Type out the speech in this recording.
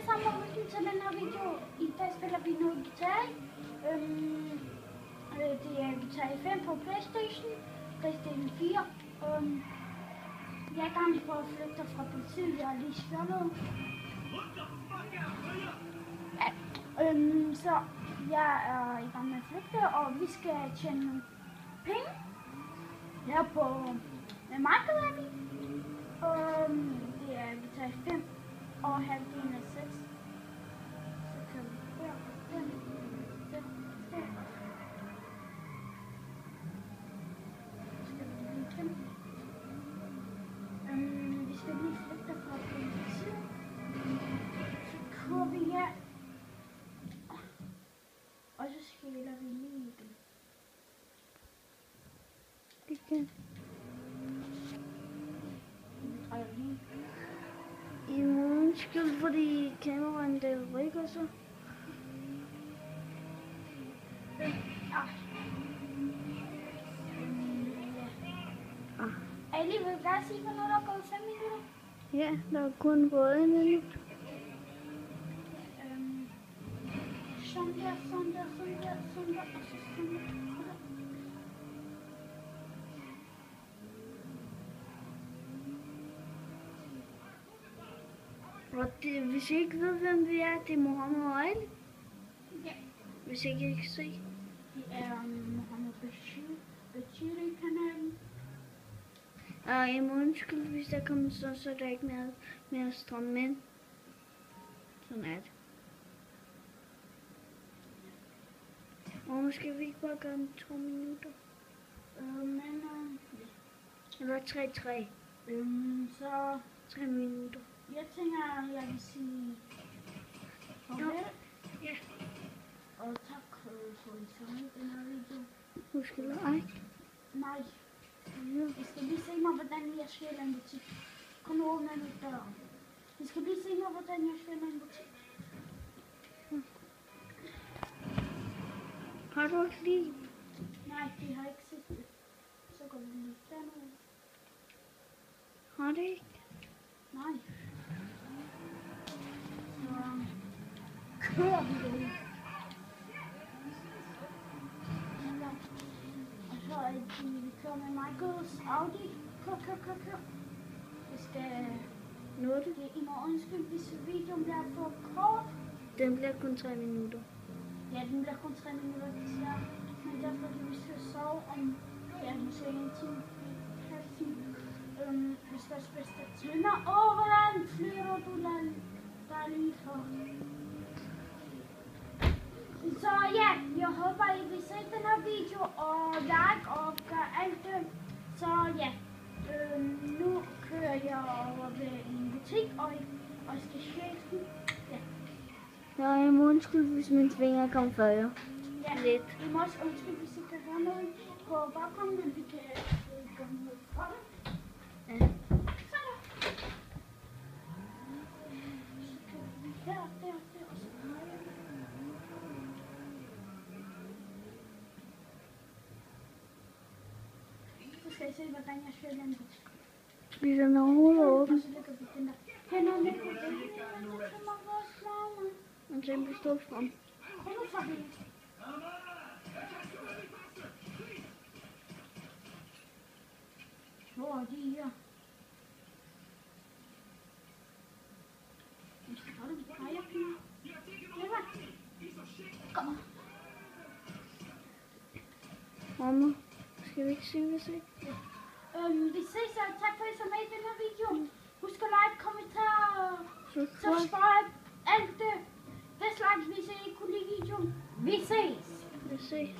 alle sammen og velkommen til den her video. I dag spiller vi noget guitar. Det er Guitar 5 på PlayStation 4. Jeg er i gang for at flygte fra politiet. Jeg har lige stjålet. Så jeg er i gang med at flygte, og vi skal tjene nogle penge her på markedet er vi. Det er Guitar 5 og halvdelen af 6. Så kan vi her, den. Vi skal lige flygte fra politiet. Så kører vi her. Og så skiller vi lige igen. Igen. I undskyld, fordi kameraen der rykker så. Alligevel vil jeg sige, hvornår der er gået 5 minutter. Ja, der er kun gået 1 minut. Sådan der, og så sådan der. Og det, hvis I ikke ved, hvem vi er, det er Mohammed og Ali. Ja. Hvis I ikke kan se. Det er Mohammed Bashir-kanalen. Og jeg må undskylde, hvis der kommer så er der ikke mere strøm, men sådan er det. Og måske vi ikke bare gøre den 2 minutter. Eller 3. Så 3 minutter. jeg tænker, jeg vil sige farvel. Ja. Og tak for at I så med den her video. Husk eller ej. Nej. I skal lige se mig, hvordan jeg stjæler en butik. Kom nu åbne min dør. I skal lige se mig, hvordan jeg stjæler en butik. Har du ikke lige? Nej, de har ikke set det. Så går vi lige dernede. Har det ikke? Nej. Så kører vi det. Og så er vi kører med Michaels Audi. Kør. Vi skal Nu er det. I må undskylde, hvis videoen bliver for kort. Den bliver kun 3 minutter. Ja, den bliver kun 3 minutter, desværre. Men derfor kan vi skal sove om, ja, måske en time, halv time. Vi skal spise tænder. Hvordan flyver du der lige for? Så ja, jeg håber, I vil se den her video og like og gør alt det. Så ja, nu kører jeg over ved en butik, og skal stjæle den. Ja. Ja, jeg må undskylde, hvis mine fingre kom før jer. Ja, lidt. I må også undskylde, hvis I kan høre noget på baggrunden, men vi kan gøre noget for det. Ja. Så kan vi her, der, og så højre. Så skal I se, hvordan jeg stjæler en butik. Bliver den overhovedet åben? Og så lægger vi den der hænderne på den. Så må vores mamma. Og den bliver stået frem. Kom nu for det. Hvor er de her? Kom. Mamma, skal vi ikke se, hvad se? Vi ses, og tak for at I så med i den her video. Husk at like, kommentere, subscribe, alt det. Det slags, hvis I ikke kunne lide videoen. Vi ses. Vi ses.